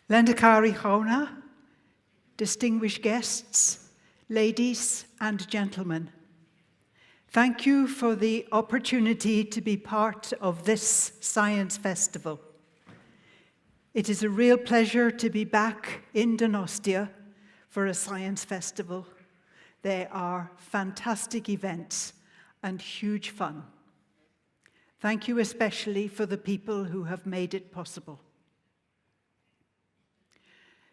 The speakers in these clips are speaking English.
Lendakari Chona, distinguished guests, ladies and gentlemen, thank you for the opportunity to be part of this Science Festival. It is a real pleasure to be back in Donostia for a Science Festival. They are fantastic events and huge fun. Thank you especially for the people who have made it possible.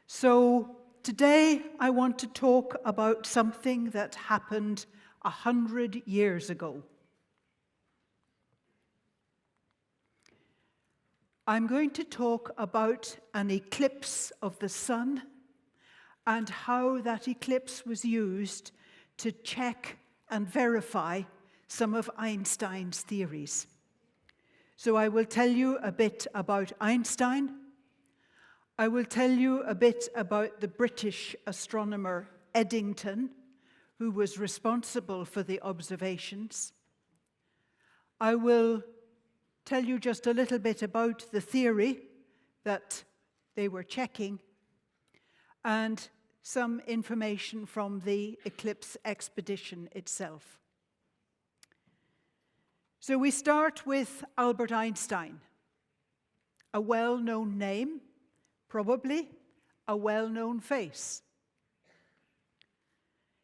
So today I want to talk about something that happened 100 years ago. I'm going to talk about an eclipse of the sun and how that eclipse was used to check and verify some of Einstein's theories. So I will tell you a bit about Einstein. I will tell you a bit about the British astronomer Eddington, who was responsible for the observations. I will tell you just a little bit about the theory that they were checking and some information from the eclipse expedition itself. So we start with Albert Einstein, a well-known name, probably a well-known face.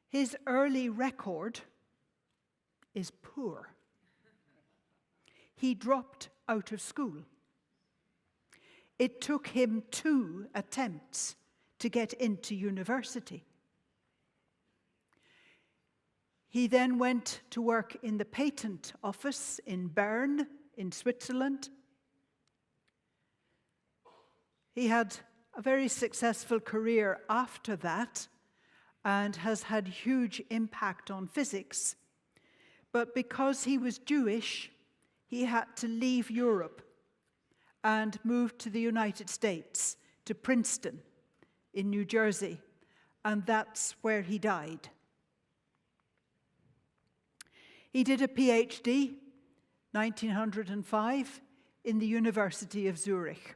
His early record is poor. He dropped out of school. It took him 2 attempts to get into university. He then went to work in the patent office in Bern, in Switzerland. He had a very successful career after that and has had huge impact on physics. But because he was Jewish, he had to leave Europe and move to the United States, to Princeton in New Jersey, and that's where he died. He did a PhD, 1905, in the University of Zurich.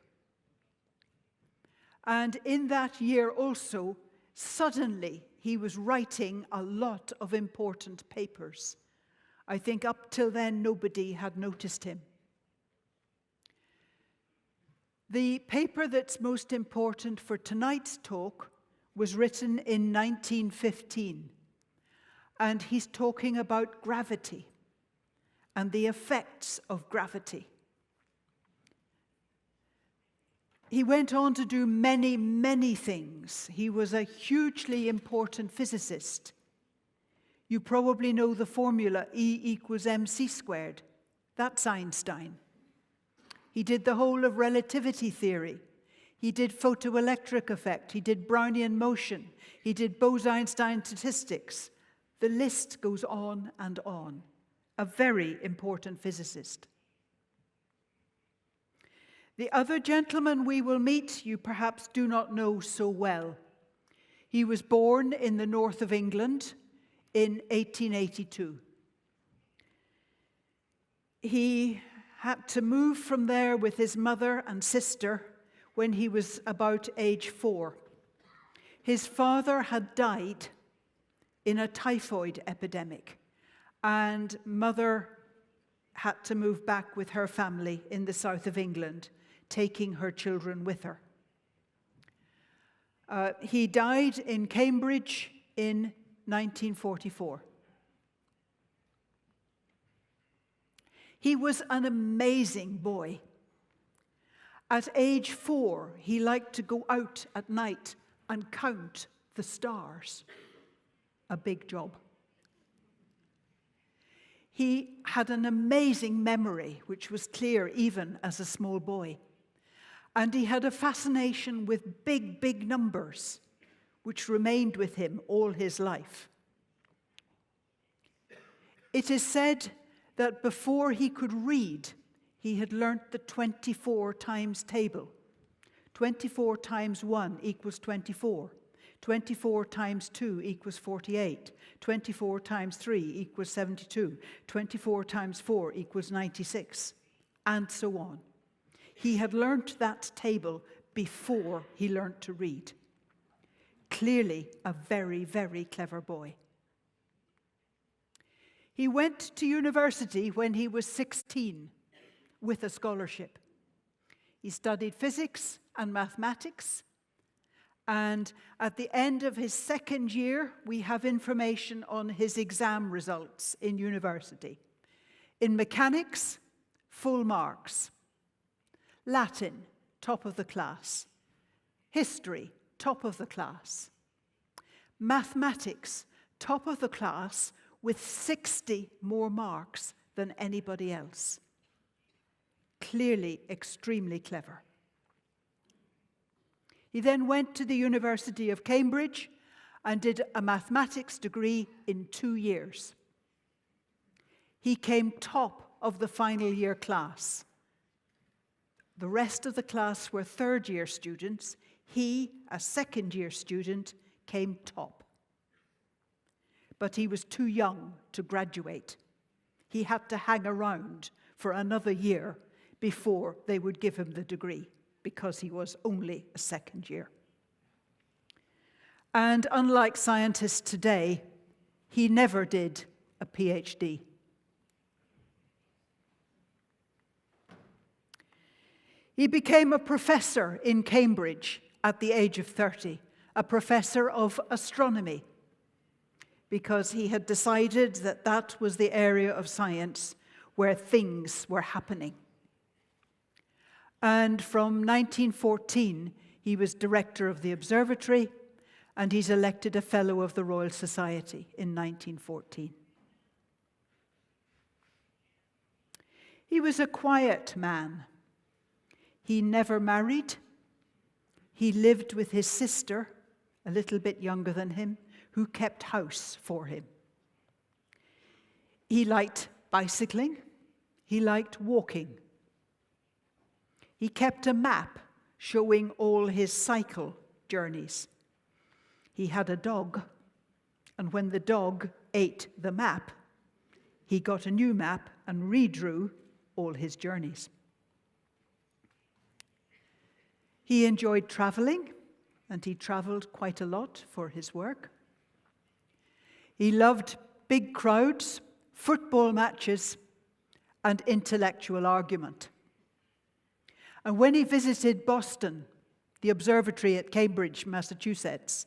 And in that year also, suddenly he was writing a lot of important papers. I think up till then nobody had noticed him. The paper that's most important for tonight's talk was written in 1915, and he's talking about gravity and the effects of gravity. He went on to do many, many things. He was a hugely important physicist. You probably know the formula E equals mc squared. That's Einstein. He did the whole of relativity theory. He did photoelectric effect. He did Brownian motion. He did Bose-Einstein statistics. The list goes on and on. A very important physicist. The other gentleman we will meet, you perhaps do not know so well. He was born in the north of England in 1882. He had to move from there with his mother and sister when he was about age 4. His father had died in a typhoid epidemic, and mother had to move back with her family in the south of England, taking her children with her. He died in Cambridge in 1944. He was an amazing boy. At age 4, he liked to go out at night and count the stars. A big job. He had an amazing memory, which was clear even as a small boy. And he had a fascination with big, big numbers, which remained with him all his life. It is said that before he could read, he had learnt the 24 times table. 24 times 1 equals 24. 24 times 2 equals 48. 24 times 3 equals 72. 24 times 4 equals 96. And so on. He had learnt that table before he learnt to read. Clearly a very, very clever boy. He went to university when he was 16 with a scholarship. He studied physics and mathematics, and at the end of his second year, we have information on his exam results in university. In mechanics, full marks. Latin, top of the class. History, top of the class. Mathematics, top of the class, with 60 more marks than anybody else. Clearly extremely clever. He then went to the University of Cambridge and did a mathematics degree in 2 years. He came top of the final year class. The rest of the class were third-year students. He, a second-year student, came top. But he was too young to graduate. He had to hang around for another year before they would give him the degree, because he was only a second year. And unlike scientists today, he never did a PhD. He became a professor in Cambridge at the age of 30, a professor of astronomy, because he had decided that that was the area of science where things were happening. And from 1914, he was director of the observatory, and he's elected a Fellow of the Royal Society in 1914. He was a quiet man. He never married. He lived with his sister, a little bit younger than him, who kept house for him. He liked bicycling. He liked walking. He kept a map showing all his cycle journeys. He had a dog, and when the dog ate the map, he got a new map and redrew all his journeys. He enjoyed traveling, and he traveled quite a lot for his work. He loved big crowds, football matches, and intellectual argument. And when he visited Boston, the observatory at Cambridge, Massachusetts,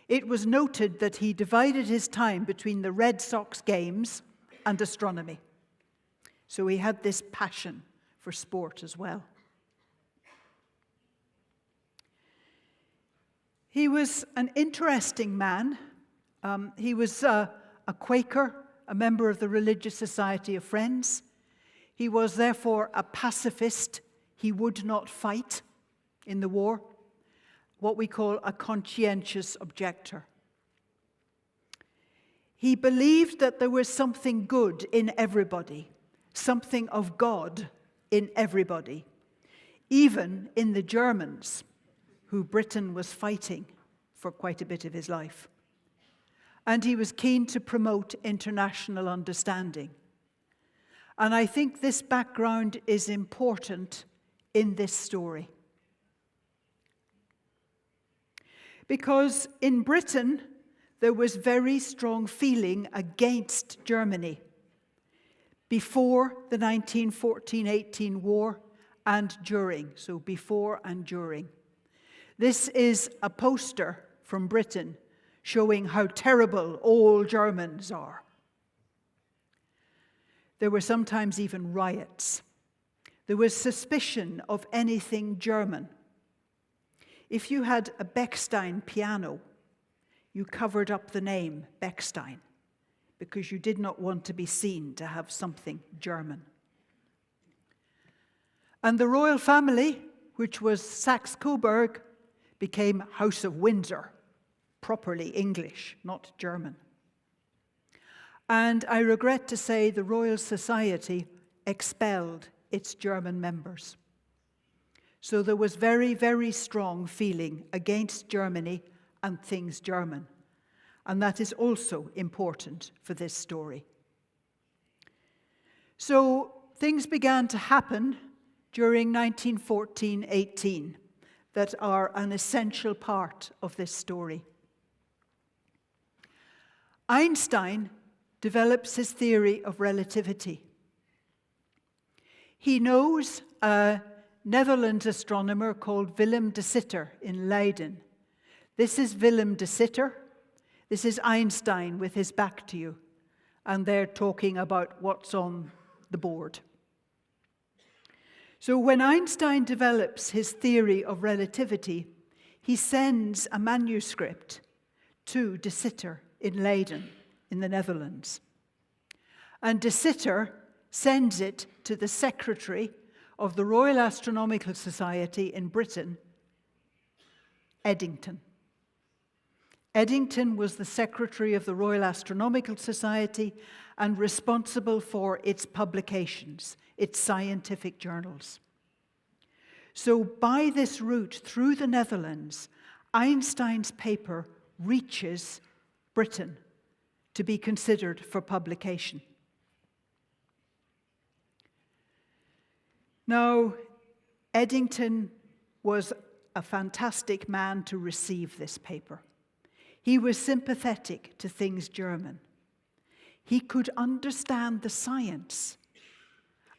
it was noted that he divided his time between the Red Sox games and astronomy. So he had this passion for sport as well. He was an interesting man. He was a Quaker, a member of the Religious Society of Friends. He was therefore a pacifist. He would not fight in the war, what we call a conscientious objector. He believed that there was something good in everybody, something of God in everybody, even in the Germans, who Britain was fighting for quite a bit of his life. And he was keen to promote international understanding. And I think this background is important in this story. Because in Britain, there was very strong feeling against Germany before the 1914-18 war and during, so before and during. This is a poster from Britain showing how terrible all Germans are. There were sometimes even riots. There was suspicion of anything German. If you had a Bechstein piano, you covered up the name Bechstein because you did not want to be seen to have something German. And the royal family, which was Saxe-Coburg, became House of Windsor, properly English, not German. And I regret to say the Royal Society expelled its German members. So there was very, very strong feeling against Germany and things German. And that is also important for this story. So things began to happen during 1914-18. that are an essential part of this story. Einstein develops his theory of relativity. He knows a Netherlands astronomer called Willem de Sitter in Leiden. This is Willem de Sitter. This is Einstein with his back to you. And they're talking about what's on the board. So when Einstein develops his theory of relativity, he sends a manuscript to de Sitter in Leiden, in the Netherlands. And de Sitter sends it to the secretary of the Royal Astronomical Society in Britain, Eddington. Eddington was the secretary of the Royal Astronomical Society and responsible for its publications, its scientific journals. So by this route through the Netherlands, Einstein's paper reaches Britain to be considered for publication. Now, Eddington was a fantastic man to receive this paper. He was sympathetic to things German. He could understand the science.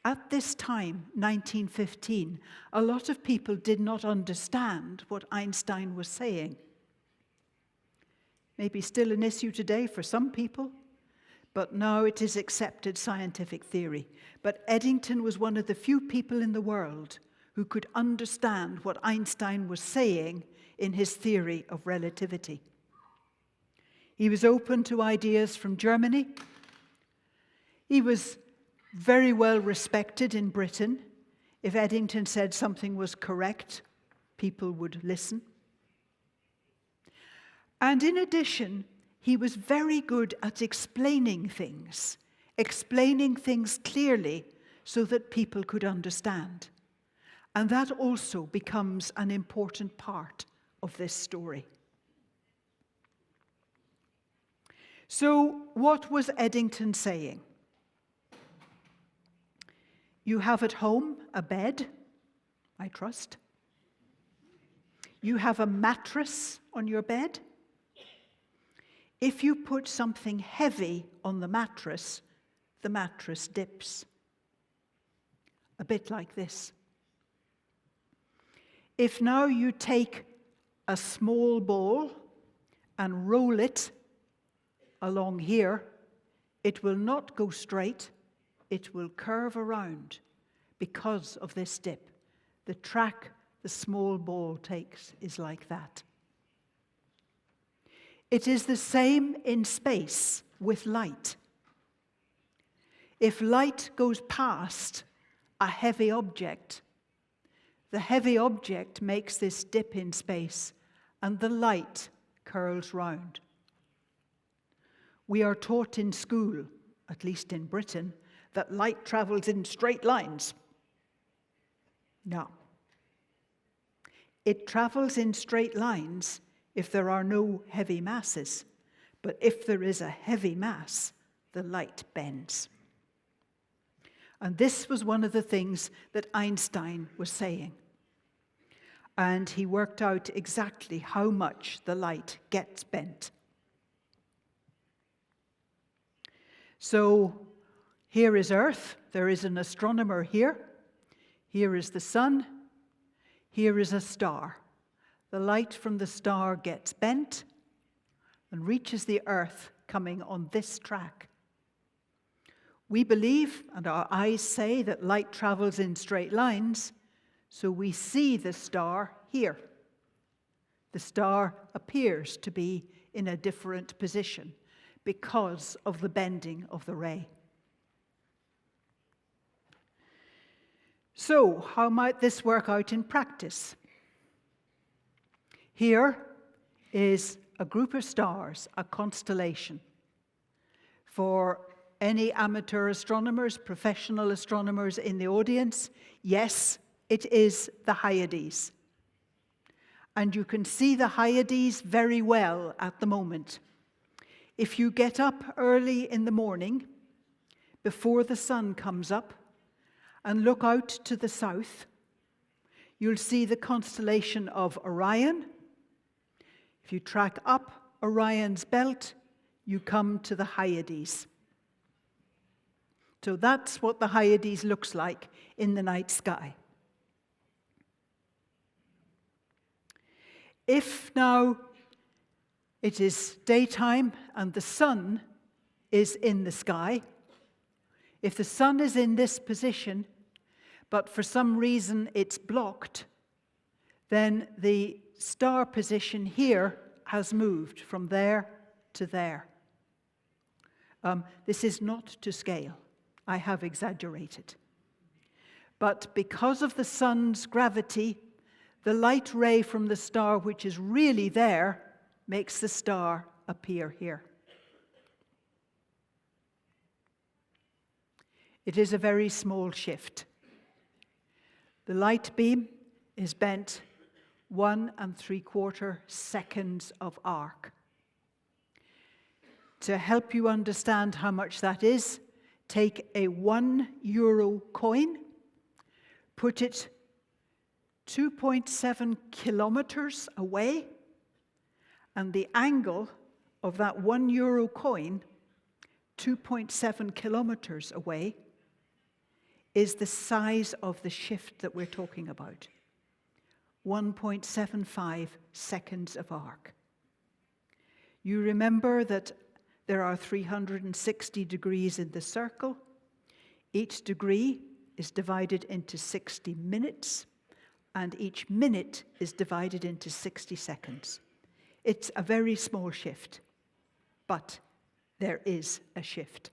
At this time, 1915, a lot of people did not understand what Einstein was saying. Maybe still an issue today for some people, but now it is accepted scientific theory. But Eddington was one of the few people in the world who could understand what Einstein was saying in his theory of relativity. He was open to ideas from Germany. He was very well respected in Britain. If Eddington said something was correct, people would listen. And in addition, he was very good at explaining things clearly so that people could understand. And that also becomes an important part of this story. So, what was Eddington saying? You have at home a bed, I trust. You have a mattress on your bed. If you put something heavy on the mattress dips. A bit like this. If now you take a small ball and roll it along here, it will not go straight, it will curve around because of this dip. The track the small ball takes is like that. It is the same in space with light. If light goes past a heavy object, the heavy object makes this dip in space and the light curls round. We are taught in school, at least in Britain, that light travels in straight lines. No. It travels in straight lines if there are no heavy masses. But if there is a heavy mass, the light bends. And this was one of the things that Einstein was saying. And he worked out exactly how much the light gets bent. So here is Earth. There is an astronomer here. Here is the sun. Here is a star. The light from the star gets bent and reaches the Earth coming on this track. We believe, and our eyes say, that light travels in straight lines, so we see the star here. The star appears to be in a different position because of the bending of the ray. So, how might this work out in practice? Here is a group of stars, a constellation. For any amateur astronomers, professional astronomers in the audience, yes, it is the Hyades. And you can see the Hyades very well at the moment. If you get up early in the morning, before the sun comes up, and look out to the south, you'll see the constellation of Orion. If you track up Orion's belt, you come to the Hyades. So that's what the Hyades looks like in the night sky. If now it is daytime and the sun is in the sky, if the sun is in this position, but for some reason it's blocked, then the star position here has moved from there to there. This is not to scale. I have exaggerated. But because of the sun's gravity, the light ray from the star, which is really there, makes the star appear here. It is a very small shift. The light beam is bent 1 3/4 seconds of arc. To help you understand how much that is, take a €1 coin, put it 2.7 kilometers away, and the angle of that €1 coin, 2.7 kilometers away, is the size of the shift that we're talking about. 1.75 seconds of arc. You remember that there are 360 degrees in the circle. Each degree is divided into 60 minutes, and each minute is divided into 60 seconds. It's a very small shift, but there is a shift.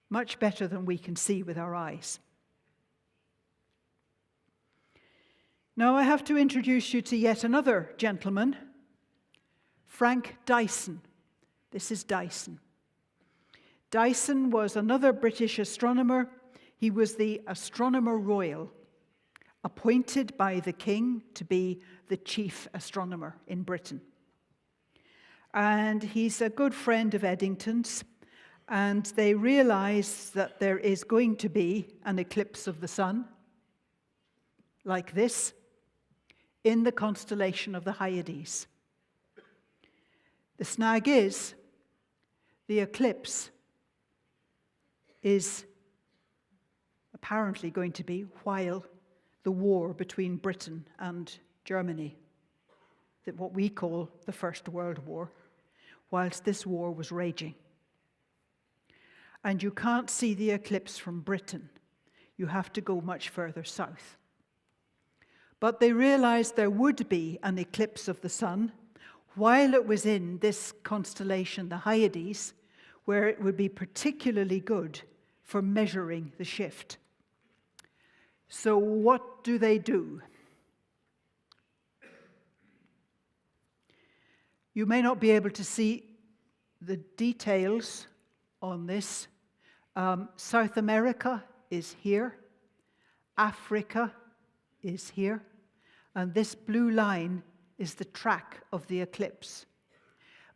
Much better than we can see with our eyes. Now I have to introduce you to yet another gentleman, Frank Dyson. This is Dyson. Dyson was another British astronomer. He was the Astronomer Royal, appointed by the King to be the chief astronomer in Britain. And he's a good friend of Eddington's, and they realize that there is going to be an eclipse of the sun, like this, in the constellation of the Hyades. The snag is, the eclipse is apparently going to be while the war between Britain and Germany, that what we call the First World War, whilst this war was raging. And you can't see the eclipse from Britain. You have to go much further south. But they realized there would be an eclipse of the sun while it was in this constellation, the Hyades, where it would be particularly good for measuring the shift. So what do they do? You may not be able to see the details on this. South America is here. Africa is here. And this blue line is the track of the eclipse.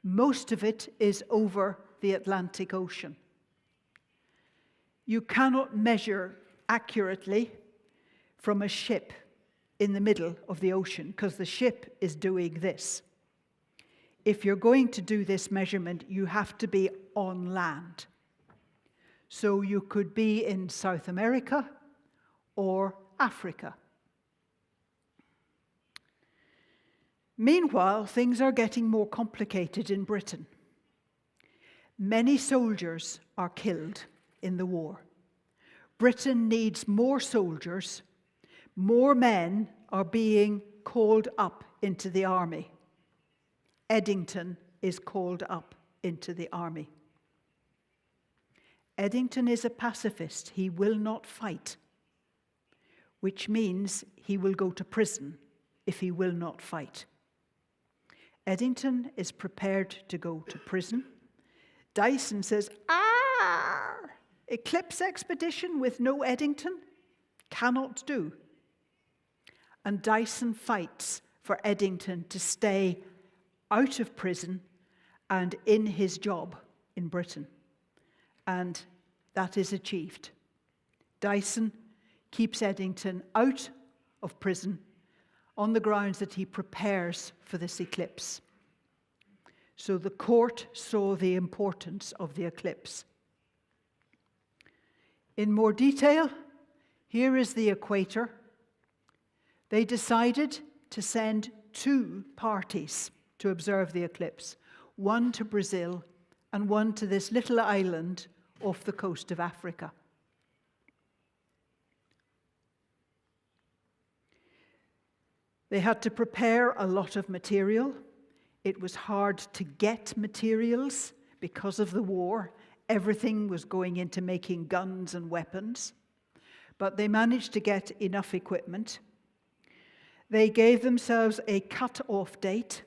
Most of it is over the Atlantic Ocean. You cannot measure accurately from a ship in the middle of the ocean because the ship is doing this. If you're going to do this measurement, you have to be on land. So you could be in South America or Africa. Meanwhile, things are getting more complicated in Britain. Many soldiers are killed in the war. Britain needs more soldiers. More men are being called up into the army. Eddington is called up into the army. Eddington is a pacifist. He will not fight, which means he will go to prison if he will not fight. Eddington is prepared to go to prison. Dyson says, eclipse expedition with no Eddington? Cannot do. And Dyson fights for Eddington to stay out of prison and in his job in Britain. And that is achieved. Dyson keeps Eddington out of prison on the grounds that he prepares for this eclipse. So the court saw the importance of the eclipse. In more detail, here is the equator. They decided to send 2 parties to observe the eclipse, one to Brazil and one to this little island off the coast of Africa. They had to prepare a lot of material. It was hard to get materials because of the war. Everything was going into making guns and weapons. But they managed to get enough equipment. They gave themselves a cut-off date.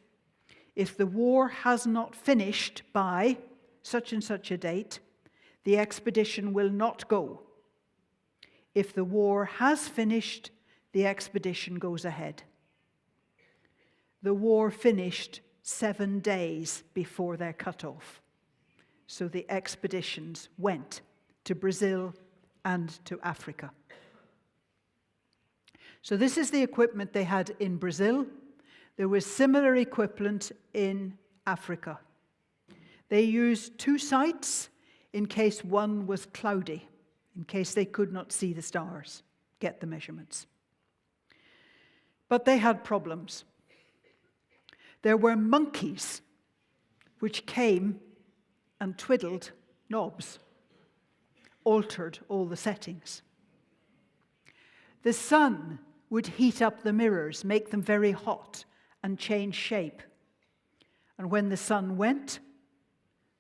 If the war has not finished by such and such a date, the expedition will not go. If the war has finished, the expedition goes ahead. The war finished 7 days before their cutoff. So the expeditions went to Brazil and to Africa. So this is the equipment they had in Brazil. There was similar equipment in Africa. They used 2 sites in case one was cloudy, in case they could not see the stars, get the measurements. But they had problems. There were monkeys which came and twiddled knobs, altered all the settings. The sun would heat up the mirrors, make them very hot, and change shape. And when the sun went,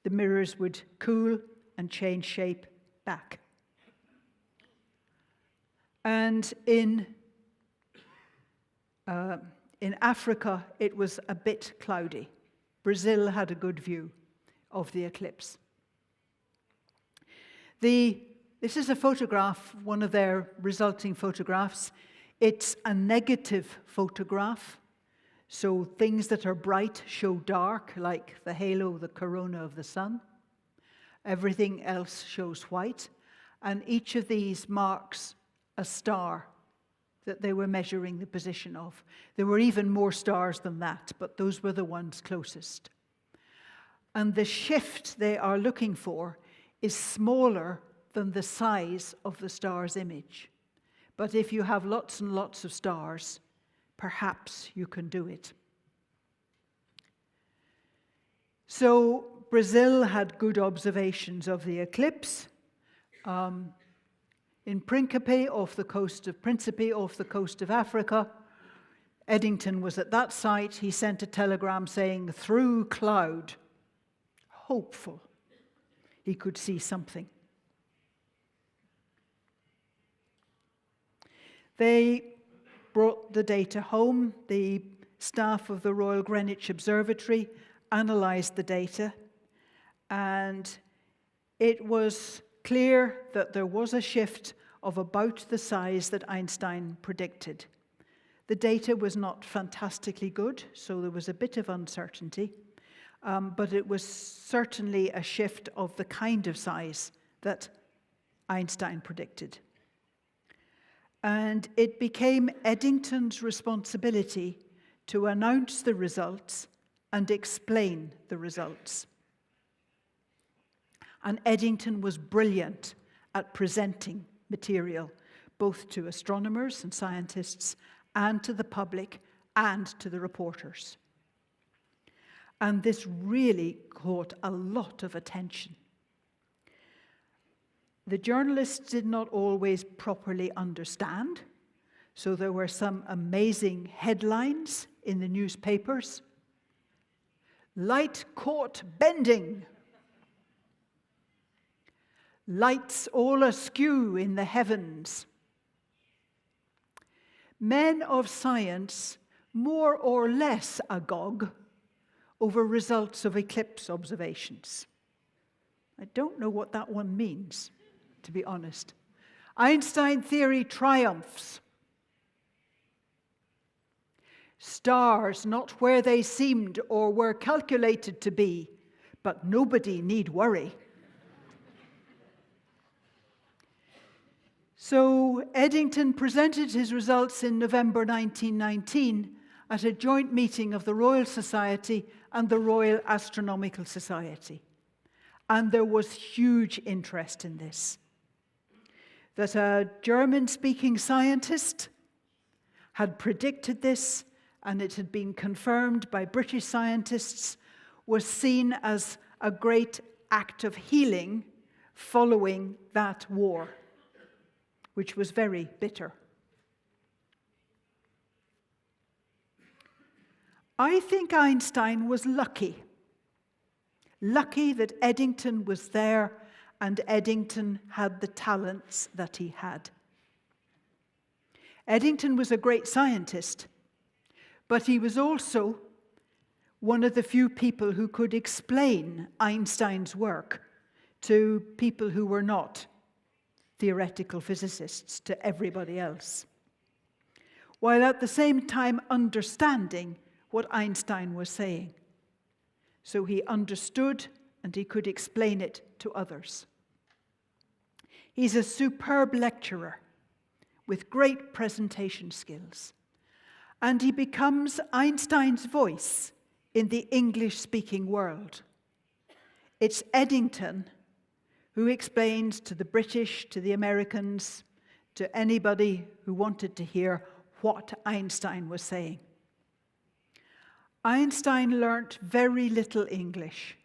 the mirrors would cool and change shape back. And in Africa, it was a bit cloudy. Brazil had a good view of the eclipse. This is a photograph, one of their resulting photographs. It's a negative photograph, so things that are bright show dark, like the halo, the corona of the sun. Everything else shows white, and each of these marks a star that they were measuring the position of. There were even more stars than that, but those were the ones closest. And the shift they are looking for is smaller than the size of the star's image. But if you have lots and lots of stars, perhaps you can do it. So Brazil had good observations of the eclipse. In Principe, off the coast of Africa, Eddington was at that site. He sent a telegram saying, through cloud, hopeful he could see something. They brought the data home. The staff of the Royal Greenwich Observatory analysed the data, and it was clear that there was a shift of about the size that Einstein predicted. The data was not fantastically good, so there was a bit of uncertainty, but it was certainly a shift of the kind of size that Einstein predicted. And it became Eddington's responsibility to announce the results and explain the results. And Eddington was brilliant at presenting material, both to astronomers and scientists, and to the public, and to the reporters. And this really caught a lot of attention. The journalists did not always properly understand, so there were some amazing headlines in the newspapers. Light caught bending. Lights all askew in the heavens. Men of science more or less agog over results of eclipse observations. I don't know what that one means, to be honest. Einstein theory triumphs. Stars not where they seemed or were calculated to be, but nobody need worry. So Eddington presented his results in November 1919 at a joint meeting of the Royal Society and the Royal Astronomical Society. And there was huge interest in this. That a German-speaking scientist had predicted this, and it had been confirmed by British scientists, was seen as a great act of healing following that war, which was very bitter. I think Einstein was lucky that Eddington was there and Eddington had the talents that he had. Eddington was a great scientist, but he was also one of the few people who could explain Einstein's work to people who were not theoretical physicists, to everybody else, while at the same time understanding what Einstein was saying. So he understood and he could explain it to others. He's a superb lecturer with great presentation skills, and he becomes Einstein's voice in the English-speaking world. It's Eddington who explains to the British, to the Americans, to anybody who wanted to hear what Einstein was saying. Einstein learnt very little English,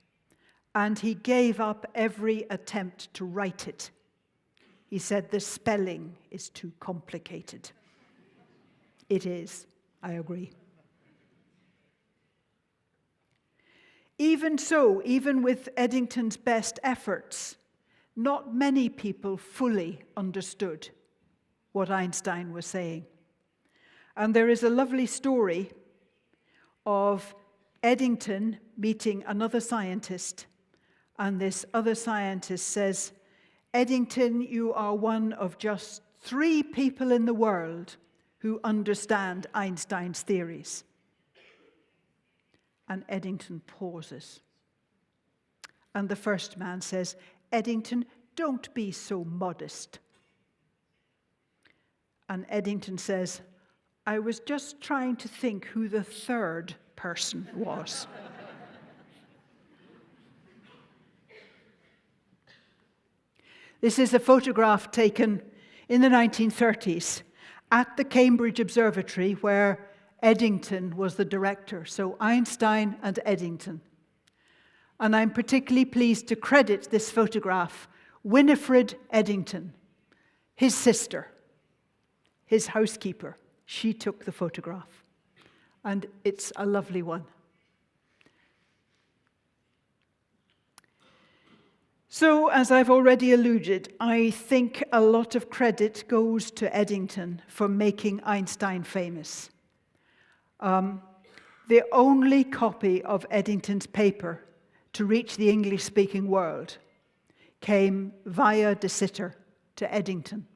and he gave up every attempt to write it. He said the spelling is too complicated. It is, I agree. Even so, even with Eddington's best efforts, not many people fully understood what Einstein was saying. And there is a lovely story of Eddington meeting another scientist, and this other scientist says, "Eddington, you are one of just 3 people in the world who understand Einstein's theories." And Eddington pauses. And the first man says, "Eddington, don't be so modest." And Eddington says, "I was just trying to think who the third person was." This is a photograph taken in the 1930s at the Cambridge Observatory, where Eddington was the director, so Einstein and Eddington. And I'm particularly pleased to credit this photograph Winifred Eddington, his sister, his housekeeper. She took the photograph, and it's a lovely one. So, as I've already alluded, I think a lot of credit goes to Eddington for making Einstein famous. The only copy of Eddington's paper to reach the English-speaking world came via de Sitter to Eddington.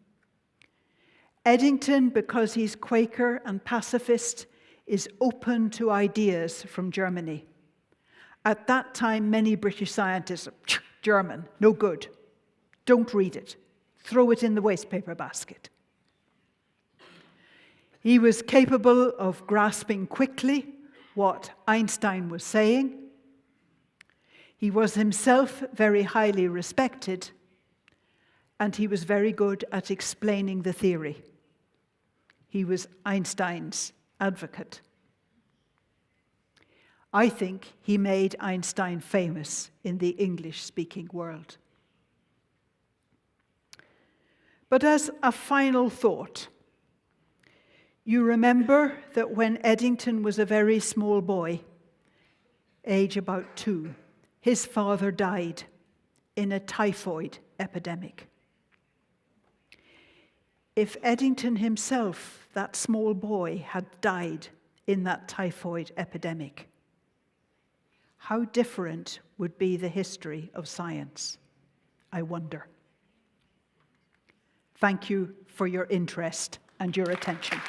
Eddington, because he's Quaker and pacifist, is open to ideas from Germany. At that time, many British scientists, German, no good. Don't read it. Throw it in the wastepaper basket. He was capable of grasping quickly what Einstein was saying. He was himself very highly respected, and he was very good at explaining the theory. He was Einstein's advocate. I think he made Einstein famous in the English-speaking world. But as a final thought, you remember that when Eddington was a very small boy, age about 2, his father died in a typhoid epidemic. If Eddington himself, that small boy, had died in that typhoid epidemic, how different would be the history of science, I wonder. Thank you for your interest and your attention.